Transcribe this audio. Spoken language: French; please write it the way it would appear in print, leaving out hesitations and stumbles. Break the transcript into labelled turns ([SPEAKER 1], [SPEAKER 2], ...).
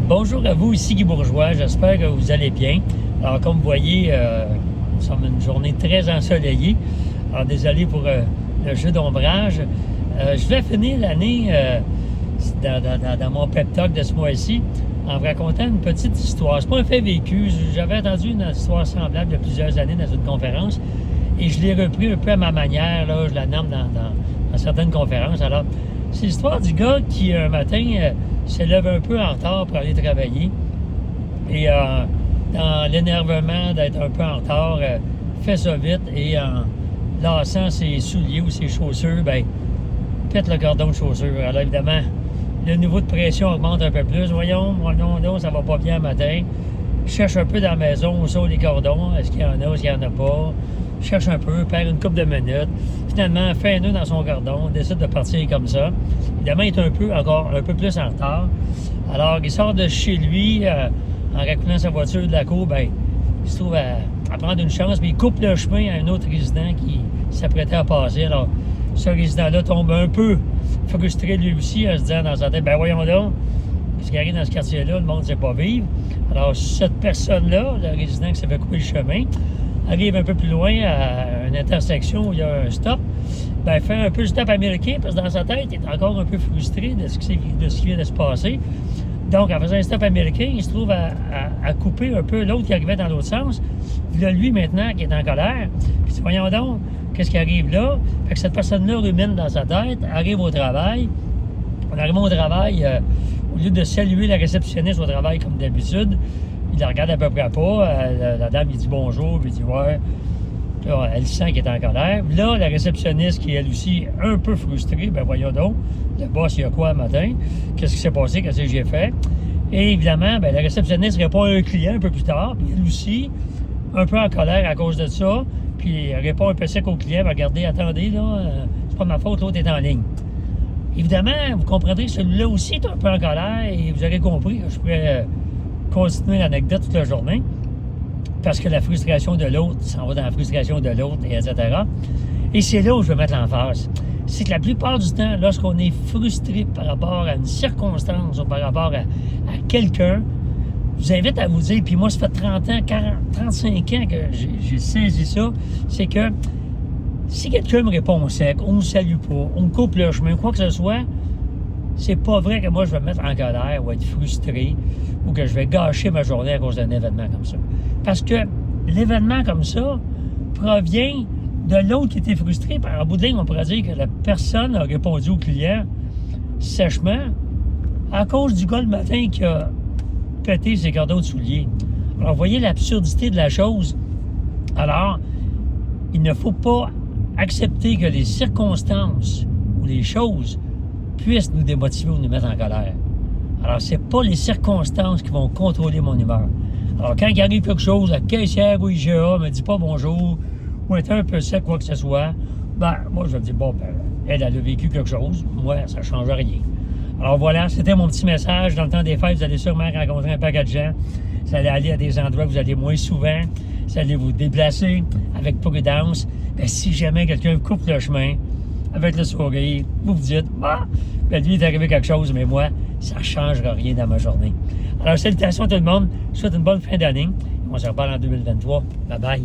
[SPEAKER 1] Bonjour à vous, ici Guy Bourgeois, j'espère que vous allez bien. Alors comme vous voyez, nous sommes une journée très ensoleillée. Alors désolé pour le jeu d'ombrage. Je vais finir l'année dans mon pep talk de ce mois-ci en vous racontant une petite histoire. C'est pas un fait vécu, j'avais entendu une histoire semblable il y a plusieurs années dans une conférence et je l'ai repris un peu à ma manière, là, je la nomme dans certaines conférences. Alors, c'est l'histoire du gars qui, un matin, se lève un peu en retard pour aller travailler. Et dans l'énervement d'être un peu en retard, fait ça vite et en lassant ses souliers ou ses chaussures, ben pète le cordon de chaussure. Alors évidemment, le niveau de pression augmente un peu plus. Voyons, ça va pas bien le matin. Je cherche un peu dans la maison où sont les cordons. Est-ce qu'il y en a, est-ce qu'il n'y en a pas? Je cherche un peu, perd une couple de minutes. Finalement, fait un nœud dans son cordon, décide de partir comme ça. Évidemment, il est encore un peu plus en retard. Alors, il sort de chez lui, en reculant sa voiture de la cour, ben, il se trouve à prendre une chance, mais il coupe le chemin à un autre résident qui s'apprêtait à passer. Alors, ce résident-là tombe un peu frustré lui aussi, en se disant dans sa tête, ben voyons donc, ce qui arrive dans ce quartier-là, le monde ne sait pas vivre. Alors, cette personne-là, le résident qui s'est fait couper le chemin, arrive un peu plus loin à une intersection où il y a un stop, ben fait un peu le stop américain, parce que dans sa tête, il est encore un peu frustré de ce qui vient de se passer. Donc, en faisant un stop américain, il se trouve à couper un peu l'autre qui arrivait dans l'autre sens. Puis là, lui, maintenant, qui est en colère, puis dit, voyons donc, qu'est-ce qui arrive là? Fait que cette personne-là rumine dans sa tête, arrive au travail. En arrivant au travail, au lieu de saluer la réceptionniste au travail comme d'habitude, il la regarde à peu près pas. La dame, il dit bonjour, puis il dit ouais. Là, elle sent qu'il est en colère. Là, la réceptionniste, qui est elle aussi un peu frustrée, ben voyons donc, le boss, il y a quoi le matin? Qu'est-ce qui s'est passé? Qu'est-ce que j'ai fait? Et évidemment, ben, la réceptionniste répond à un client un peu plus tard, puis elle aussi, un peu en colère à cause de ça, puis elle répond un peu sec au client, ben, regardez, attendez, là, c'est pas ma faute, l'autre est en ligne. Évidemment, vous comprendrez que celui-là aussi est un peu en colère, et vous aurez compris que je pourrais continuer l'anecdote toute la journée, parce que la frustration de l'autre s'en va dans la frustration de l'autre, et etc. Et c'est là où je veux mettre l'emphase. C'est que la plupart du temps, lorsqu'on est frustré par rapport à une circonstance ou par rapport à quelqu'un, je vous invite à vous dire, puis moi, ça fait 30 ans, 40, 35 ans que j'ai saisi ça, c'est que si quelqu'un me répond sec, on me salue pas, on me coupe le chemin, quoi que ce soit, c'est pas vrai que moi, je vais me mettre en colère ou être frustré ou que je vais gâcher ma journée à cause d'un événement comme ça. Parce que l'événement comme ça provient de l'autre qui était frustré. Par en bout de ligne, on pourrait dire que la personne a répondu au client sèchement à cause du gars le matin qui a pété ses cordons de souliers. Alors, vous voyez l'absurdité de la chose. Alors, il ne faut pas accepter que les circonstances ou les choses puissent nous démotiver ou nous mettre en colère. Alors, c'est pas les circonstances qui vont contrôler mon humeur. Alors, quand il arrive quelque chose, la caissière ou IGA me dit pas bonjour, ou est un peu sec, quoi que ce soit, ben, moi, je vais me dire, bon, ben, elle a vécu quelque chose, moi, ça ne change rien. Alors voilà, c'était mon petit message. Dans le temps des fêtes, vous allez sûrement rencontrer un paquet de gens. Vous allez aller à des endroits où vous allez moins souvent. Vous allez vous déplacer avec prudence. Ben, si jamais quelqu'un vous coupe le chemin, avec le sourire, vous vous dites, bah, ben, lui, il est arrivé quelque chose, mais moi, ça ne changera rien dans ma journée. Alors, salutations à tout le monde. Je vous souhaite une bonne fin d'année. On se reparle en 2023. Bye bye.